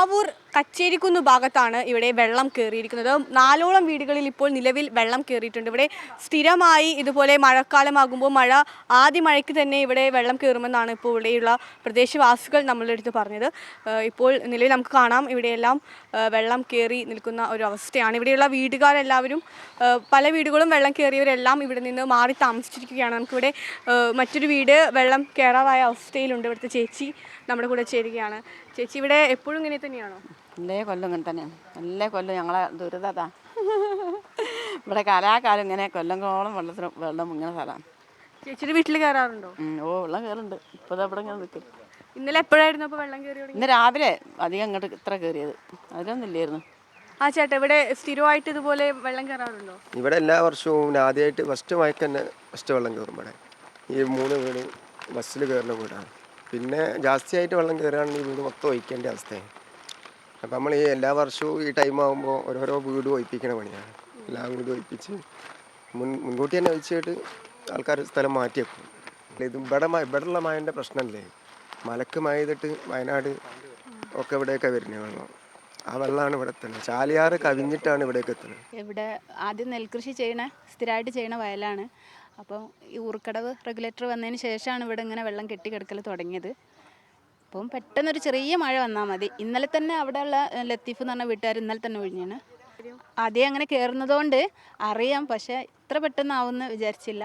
കാവൂർ കച്ചേരിക്കുന്ന് ഭാഗത്താണ് ഇവിടെ വെള്ളം കയറിയിരിക്കുന്നത്. 4ഓളം വീടുകളിൽ ഇപ്പോൾ നിലവിൽ വെള്ളം കയറിയിട്ടുണ്ട്. ഇവിടെ സ്ഥിരമായി ഇതുപോലെ മഴക്കാലമാകുമ്പോൾ ആദ്യ മഴയ്ക്ക് തന്നെ ഇവിടെ വെള്ളം കയറുമെന്നാണ് ഇപ്പോൾ ഇവിടെയുള്ള പ്രദേശവാസികൾ നമ്മളുടെ അടുത്ത് പറഞ്ഞത്. ഇപ്പോൾ നിലവിൽ നമുക്ക് കാണാം ഇവിടെയെല്ലാം വെള്ളം കയറി നിൽക്കുന്ന ഒരു അവസ്ഥയാണ്. ഇവിടെയുള്ള വീടുകാരെല്ലാവരും പല വീടുകളും വെള്ളം കയറിയവരെല്ലാം ഇവിടെ നിന്ന് മാറി താമസിച്ചിരിക്കുകയാണ്. നമുക്കിവിടെ മറ്റൊരു വീട് വെള്ളം കയറാറായ അവസ്ഥയിലുണ്ട്. ഇവിടുത്തെ ചേച്ചി നമ്മുടെ കൂടെ ചേരുകയാണ്. ചേച്ചി, ഇവിടെ എപ്പോഴും ഇങ്ങനെ തന്നെയാണോ? എല്ലാ കൊല്ലം ഇങ്ങനെ തന്നെയാണ്. എല്ലാ കൊല്ലം ഞങ്ങളെ ദുരിതതാ. ഇവിടെ കാലാകാലം ഇങ്ങനെ കൊല്ലങ്ങളോളം വെള്ളം ഇങ്ങനെ സ്ഥലമാണ്. ചേച്ചിയുടെ വീട്ടിൽ കയറാറുണ്ടോ? വെള്ളം കയറുന്നുണ്ട്. ഇപ്പോൾ ഇവിടെ ഇങ്ങനെ നിൽക്കും. ഇന്നലെ എപ്പോഴായിരുന്നു അപ്പോൾ വെള്ളം കയറി? ഇന്ന് രാവിലെ അധികം അങ്ങോട്ട് ഇത്ര കയറിയത്, അതിലൊന്നും ഇല്ലായിരുന്നു. ആ ചേട്ടാ, ഇവിടെ സ്ഥിരമായിട്ട് ഇതുപോലെ വെള്ളം കയറാറുണ്ടോ? ഇവിടെ എല്ലാ വർഷവും ആദ്യമായിട്ട് ഫസ്റ്റ് മഴയ്ക്ക് തന്നെ വെള്ളം കയറും. ഇവിടെ ഈ 3 വീട് ബസ്സിൽ കയറുന്ന വീടാണ്. പിന്നെ ജാസ്തിയായിട്ട് വെള്ളം കയറുകയാണെങ്കിൽ വീട് മൊത്തം ഒഴിക്കേണ്ട അവസ്ഥയാണ്. അപ്പം നമ്മൾ ഈ എല്ലാ വർഷവും ഈ ടൈം ആകുമ്പോൾ ഓരോരോ വീട് ഒഴിപ്പിക്കണ പണിയാണ്. എല്ലാ വീടും ഒഴിപ്പിച്ച് മുൻകൂട്ടി തന്നെ ഒഴിച്ചിട്ട് ആൾക്കാർ സ്ഥലം മാറ്റി വെക്കും. ഇത് ഇവിടെയുള്ള മഴൻ്റെ പ്രശ്നമല്ലേ, മലക്ക് മഴ ചെയ്തിട്ട് വയനാട് ഒക്കെ ഇവിടെയൊക്കെ വരുന്നത് വെള്ളം. ആ വെള്ളമാണ് ഇവിടെ എത്തുന്നത്. ചാലിയാറ് കവിഞ്ഞിട്ടാണ് ഇവിടേക്ക് എത്തുന്നത്. ഇവിടെ ആദ്യം നെൽകൃഷി സ്ഥിരമായിട്ട് ചെയ്യണ വയലാണ്. അപ്പോൾ ഈ ഊർക്കടവ് റെഗുലേറ്റർ വന്നതിന് ശേഷമാണ് ഇവിടെ ഇങ്ങനെ വെള്ളം കെട്ടിക്കിടക്കൽ തുടങ്ങിയത്. അപ്പം പെട്ടെന്നൊരു ചെറിയ മഴ വന്നാൽ മതി. ഇന്നലെ തന്നെ അവിടെയുള്ള ലത്തീഫ് എന്ന് പറഞ്ഞ വീട്ടുകാർ ഇന്നലെ തന്നെ ഒഴിഞ്ഞാണ്. ആദ്യം അങ്ങനെ കയറുന്നതുകൊണ്ട് അറിയാം, പക്ഷേ ഇത്ര പെട്ടെന്നാവുമെന്ന് വിചാരിച്ചില്ല.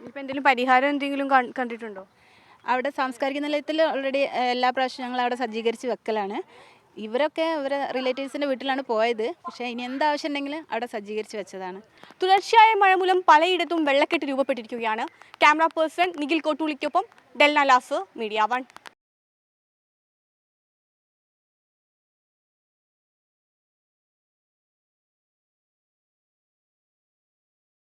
ഇപ്പം എന്തെങ്കിലും പരിഹാരം എന്തെങ്കിലും കണ്ടിട്ടുണ്ടോ? അവിടെ സാംസ്കാരിക നിലയത്തിൽ ഓൾറെഡി എല്ലാ പ്രാവശ്യവും ഞങ്ങൾ അവിടെ സജ്ജീകരിച്ച് വെക്കലാണ്. ഇവരൊക്കെ ഇവരെ റിലേറ്റീവ്സിൻ്റെ വീട്ടിലാണ് പോയത്. പക്ഷേ ഇനി എന്താവശ്യം ഉണ്ടെങ്കിൽ അവിടെ സജ്ജീകരിച്ച് വെച്ചതാണ്. തുടർച്ചയായ മഴ മൂലം പലയിടത്തും വെള്ളക്കെട്ട് രൂപപ്പെട്ടിരിക്കുകയാണ്. ക്യാമറ പേഴ്സൺ നിഖിൽ കോട്ടൂളിക്കൊപ്പം ഡെൽന ലാസ്, മീഡിയ 1.